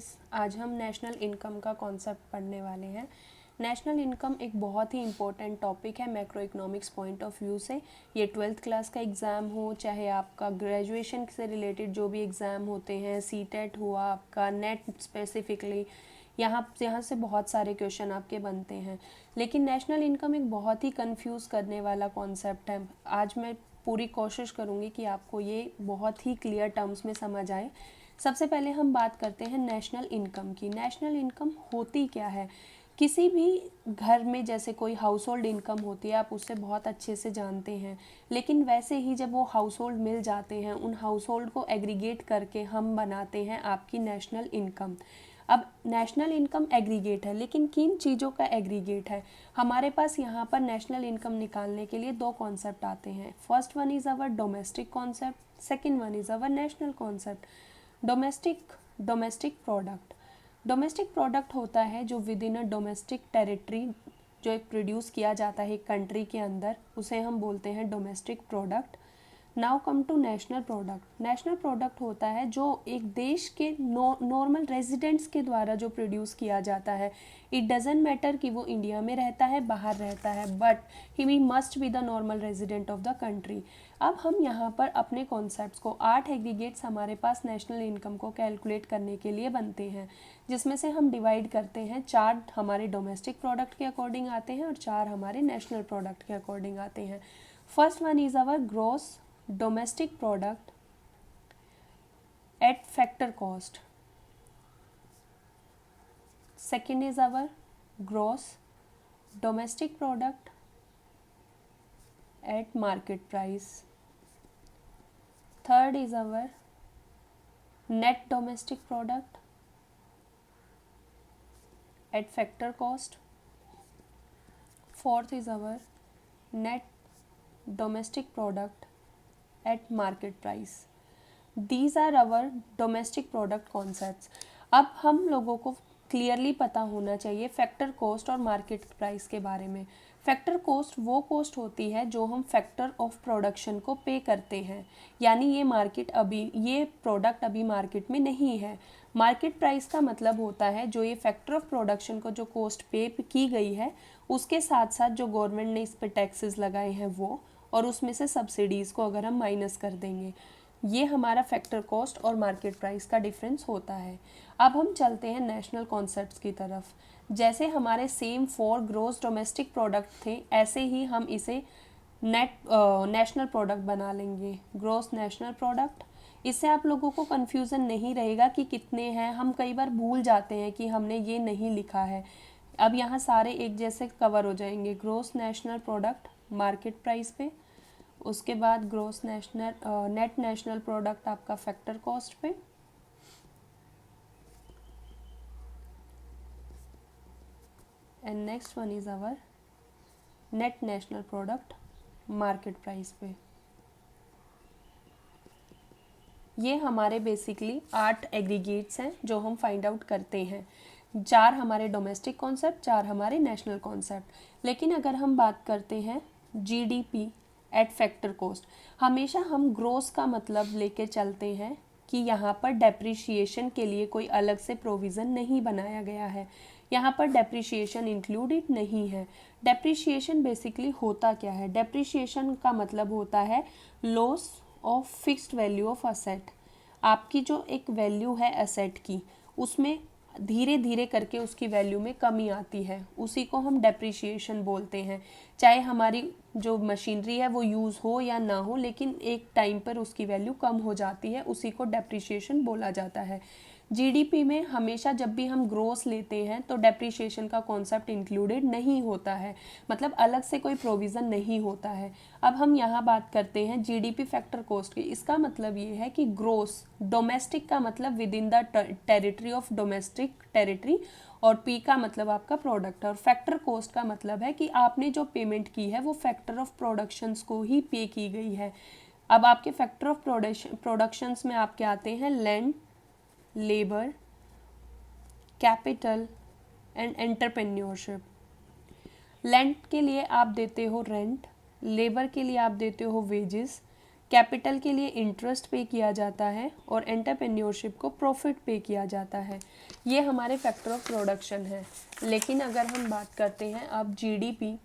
Guys, आज हम national income का कॉन्सेप्ट पढ़ने वाले हैं। नेशनल इनकम एक बहुत ही इम्पोर्टेंट टॉपिक है macro economics point of view से। ये 12th क्लास का एग्ज़ाम हो, चाहे आपका ग्रेजुएशन से रिलेटेड जो भी एग्ज़ाम होते हैं, सीटेट हुआ आपका, नेट स्पेसिफिकली, यहाँ से बहुत सारे क्वेश्चन आपके बनते हैं। लेकिन नेशनल इनकम एक बहुत ही कंफ्यूज करने वाला कॉन्सेप्ट है। आज मैं पूरी कोशिश करूँगी कि आपको ये बहुत ही क्लियर टर्म्स में समझ आए। सबसे पहले हम बात करते हैं नेशनल इनकम की। नेशनल इनकम होती क्या है? किसी भी घर में जैसे कोई हाउस होल्ड इनकम होती है, आप उससे बहुत अच्छे से जानते हैं। लेकिन वैसे ही जब वो हाउस होल्ड मिल जाते हैं, उन हाउस होल्ड को एग्रीगेट करके हम बनाते हैं आपकी नेशनल इनकम। अब नेशनल इनकम एग्रीगेट है, लेकिन किन चीज़ों का एग्रीगेट है? हमारे पास यहाँ पर नेशनल इनकम निकालने के लिए दो कॉन्सेप्ट आते हैं। First one is our domestic concept, second one is our national concept. Domestic product. Domestic product होता है जो with in a domestic territory जो एक प्रोड्यूस किया जाता है एक कंट्री के अंदर, उसे हम बोलते हैं domestic product. Now come to national product. National product होता है जो एक देश के नॉर्मल रेजिडेंट्स के द्वारा जो प्रोड्यूस किया जाता है। इट डजेंट मैटर कि वो इंडिया में रहता है, बाहर रहता है, but he must be the normal resident of the country. अब हम यहाँ पर अपने कॉन्सेप्ट्स को 8 एग्रीगेट्स हमारे पास नेशनल इनकम को कैलकुलेट करने के लिए बनते हैं, जिसमें से हम डिवाइड करते हैं। 4 हमारे डोमेस्टिक प्रोडक्ट के अकॉर्डिंग आते हैं और 4 हमारे नेशनल प्रोडक्ट के अकॉर्डिंग आते हैं। First one is our gross domestic product at factor cost. Second is our gross domestic product at market price. Third is our net domestic product at factor cost. Fourth is our net domestic product at market price. These are our domestic product concepts. अब हम लोगों को clearly पता होना चाहिए factor cost और market price के बारे में। फैक्टर कॉस्ट वो कॉस्ट होती है जो हम फैक्टर ऑफ प्रोडक्शन को पे करते हैं, यानी ये प्रोडक्ट अभी मार्केट में नहीं है। मार्केट प्राइस का मतलब होता है जो ये फैक्टर ऑफ प्रोडक्शन को जो कॉस्ट पे की गई है, उसके साथ साथ जो गवर्नमेंट ने इस पर टैक्सेस लगाए हैं वो, और उसमें से सब्सिडीज़ को अगर हम माइनस कर देंगे, ये हमारा फैक्टर कॉस्ट और मार्केट प्राइस का डिफरेंस होता है। अब हम चलते हैं नेशनल कॉन्सेप्ट्स की तरफ। जैसे हमारे सेम 4 ग्रोस डोमेस्टिक प्रोडक्ट थे, ऐसे ही हम इसे नेशनल प्रोडक्ट बना लेंगे, ग्रोस नेशनल प्रोडक्ट। इससे आप लोगों को कन्फ्यूज़न नहीं रहेगा कि कितने हैं। हम कई बार भूल जाते हैं कि हमने ये नहीं लिखा है। अब यहाँ सारे एक जैसे कवर हो जाएंगे। Gross national product market price पे, उसके बाद ग्रोस नेट नेशनल प्रोडक्ट आपका फैक्टर कॉस्ट पे, and next one is our net national product market price पे। ये हमारे बेसिकली 8 एग्रीगेट्स हैं जो हम फाइंड आउट करते हैं। 4 हमारे डोमेस्टिक कॉन्सेप्ट, 4 हमारे नेशनल कॉन्सेप्ट। लेकिन अगर हम बात करते हैं जीडीपी एट फैक्टर कॉस्ट, हमेशा हम ग्रोस का मतलब लेके चलते हैं कि यहाँ पर डेप्रिशिएशन के लिए कोई अलग से प्रोविज़न नहीं बनाया गया है। यहाँ पर डेप्रिशिएशन इंक्लूडेड नहीं है। डेप्रिशिएशन बेसिकली होता क्या है? डेप्रिशिएशन का मतलब होता है loss of fixed value of asset. आपकी जो एक वैल्यू है असेट की, उसमें धीरे धीरे करके उसकी वैल्यू में कमी आती है, उसी को हम डेप्रिशिएशन बोलते हैं। चाहे हमारी जो मशीनरी है वो यूज़ हो या ना हो, लेकिन एक टाइम पर उसकी वैल्यू कम हो जाती है, उसी को डेप्रिशिएशन बोला जाता है। जीडीपी में हमेशा जब भी हम ग्रोस लेते हैं तो डेप्रिशिएशन का कॉन्सेप्ट इंक्लूडेड नहीं होता है, मतलब अलग से कोई प्रोविज़न नहीं होता है। अब हम यहाँ बात करते हैं जीडीपी फैक्टर कॉस्ट की। इसका मतलब ये है कि ग्रोस डोमेस्टिक का मतलब with in the territory of domestic territory, और पी का मतलब आपका प्रोडक्ट, और फैक्टर कॉस्ट का मतलब है कि आपने जो पेमेंट की है वो फैक्टर ऑफ प्रोडक्शंस को ही पे की गई है। अब आपके फैक्टर ऑफ प्रोडक्शंस में आपके आते हैं land, labour, capital and entrepreneurship. Land के लिए आप देते हो रेंट, लेबर के लिए आप देते हो वेजेस, कैपिटल के लिए इंटरेस्ट पे किया जाता है और एंटरप्रेन्योरशिप को प्रॉफिट पे किया जाता है। ये हमारे फैक्टर ऑफ प्रोडक्शन है। लेकिन अगर हम बात करते हैं अब जीडीपी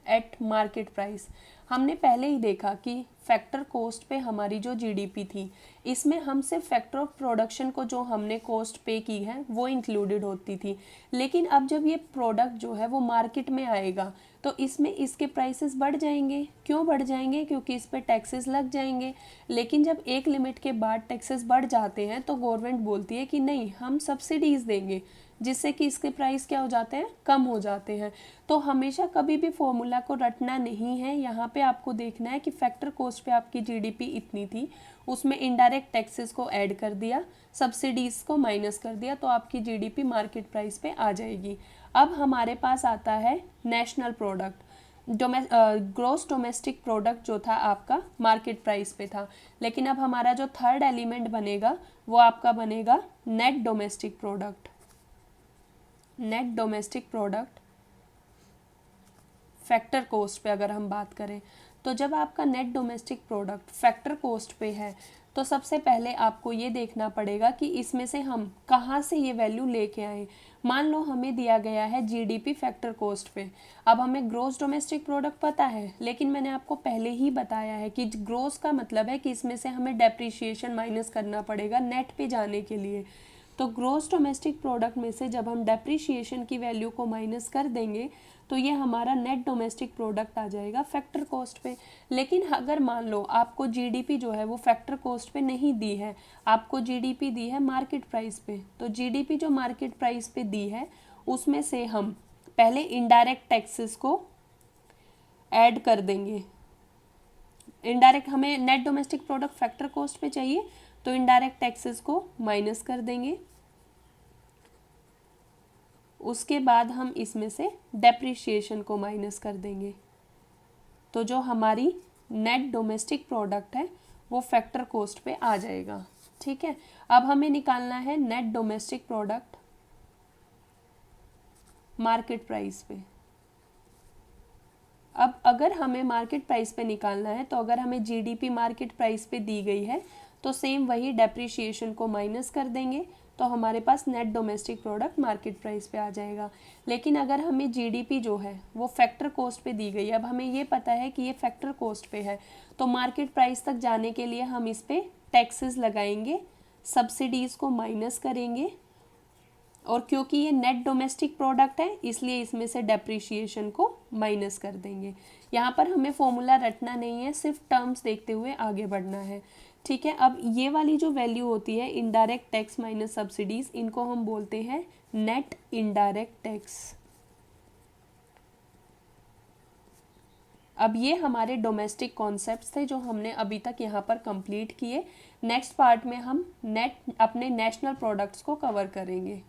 एट मार्केट प्राइस, हमने पहले ही देखा कि फैक्टर कॉस्ट पे हमारी जो जीडीपी थी, इसमें हम सिर्फ फैक्टर ऑफ प्रोडक्शन को जो हमने कॉस्ट पे की है वो इंक्लूडेड होती थी। लेकिन अब जब ये प्रोडक्ट जो है वो मार्केट में आएगा तो इसमें इसके प्राइसेस बढ़ जाएंगे। क्यों बढ़ जाएंगे? क्योंकि इस पे टैक्सेस लग जाएंगे। लेकिन जब एक लिमिट के बाद टैक्सेस बढ़ जाते हैं तो गवर्नमेंट बोलती है कि नहीं, हम सब्सिडीज़ देंगे, जिससे कि इसके प्राइस क्या हो जाते हैं, कम हो जाते हैं। तो हमेशा कभी भी फॉर्मूला को रटना नहीं है। यहाँ पे आपको देखना है कि फैक्टर कॉस्ट पे आपकी जीडीपी इतनी थी, उसमें इनडायरेक्ट टैक्सेस को ऐड कर दिया, सब्सिडीज़ को माइनस कर दिया, तो आपकी जीडीपी मार्केट प्राइस पे आ जाएगी। अब हमारे पास आता है national product. Gross domestic product जो था आपका मार्केट प्राइस पे था, लेकिन अब हमारा जो थर्ड एलिमेंट बनेगा वो आपका बनेगा net domestic product. Net domestic product factor cost पे अगर हम बात करें, तो जब आपका net domestic product factor cost पे है तो सबसे पहले आपको ये देखना पड़ेगा कि इसमें से हम कहाँ से ये वैल्यू लेके आए। मान लो हमें दिया गया है जीडीपी फैक्टर कॉस्ट पे, अब हमें ग्रोस डोमेस्टिक प्रोडक्ट पता है, लेकिन मैंने आपको पहले ही बताया है कि ग्रोस का मतलब है कि इसमें से हमें डेप्रिसिएशन माइनस करना पड़ेगा नेट पे जाने के लिए। तो ग्रोस डोमेस्टिक प्रोडक्ट में से जब हम डेप्रिसिएशन की वैल्यू को माइनस कर देंगे तो ये हमारा नेट डोमेस्टिक प्रोडक्ट आ जाएगा फैक्टर कॉस्ट पे। लेकिन अगर मान लो आपको जीडीपी जो है वो फैक्टर कॉस्ट पे नहीं दी है, आपको जीडीपी दी है मार्केट प्राइस पे, तो जीडीपी जो मार्केट प्राइस पे दी है उसमें से हम पहले इनडायरेक्ट टैक्सेस को ऐड कर देंगे। इनडायरेक्ट हमें net domestic product factor cost पे चाहिए, तो इनडायरेक्ट टैक्सेस को माइनस कर देंगे। उसके बाद हम इसमें से डेप्रिसिएशन को माइनस कर देंगे। तो जो हमारी नेट डोमेस्टिक प्रोडक्ट है वो फैक्टर कॉस्ट पे आ जाएगा। ठीक है, अब हमें निकालना है net domestic product market price पे। अब अगर हमें मार्केट प्राइस पे निकालना है तो अगर हमें जीडीपी मार्केट प्राइस पे दी गई है तो सेम वही डेप्रिसिएशन को माइनस कर देंगे, तो हमारे पास net domestic product market price पे आ जाएगा। लेकिन अगर हमें जीडीपी जो है वो फैक्टर कॉस्ट पे दी गई है, अब हमें ये पता है कि ये फैक्टर कॉस्ट पे है, तो मार्केट प्राइस तक जाने के लिए हम इस पे टैक्सेस लगाएंगे, सब्सिडीज़ को माइनस करेंगे, और क्योंकि ये नेट डोमेस्टिक प्रोडक्ट है इसलिए इसमें से डेप्रिसिएशन को माइनस कर देंगे। यहाँ पर हमें फॉर्मूला रटना नहीं है, सिर्फ टर्म्स देखते हुए आगे बढ़ना है। ठीक है, अब ये वाली जो वैल्यू होती है इनडायरेक्ट टैक्स माइनस सब्सिडीज, इनको हम बोलते हैं नेट इनडायरेक्ट टैक्स। अब ये हमारे डोमेस्टिक कॉन्सेप्ट्स थे जो हमने अभी तक यहाँ पर कंप्लीट किए। नेक्स्ट पार्ट में हम अपने नेशनल प्रोडक्ट्स को कवर करेंगे।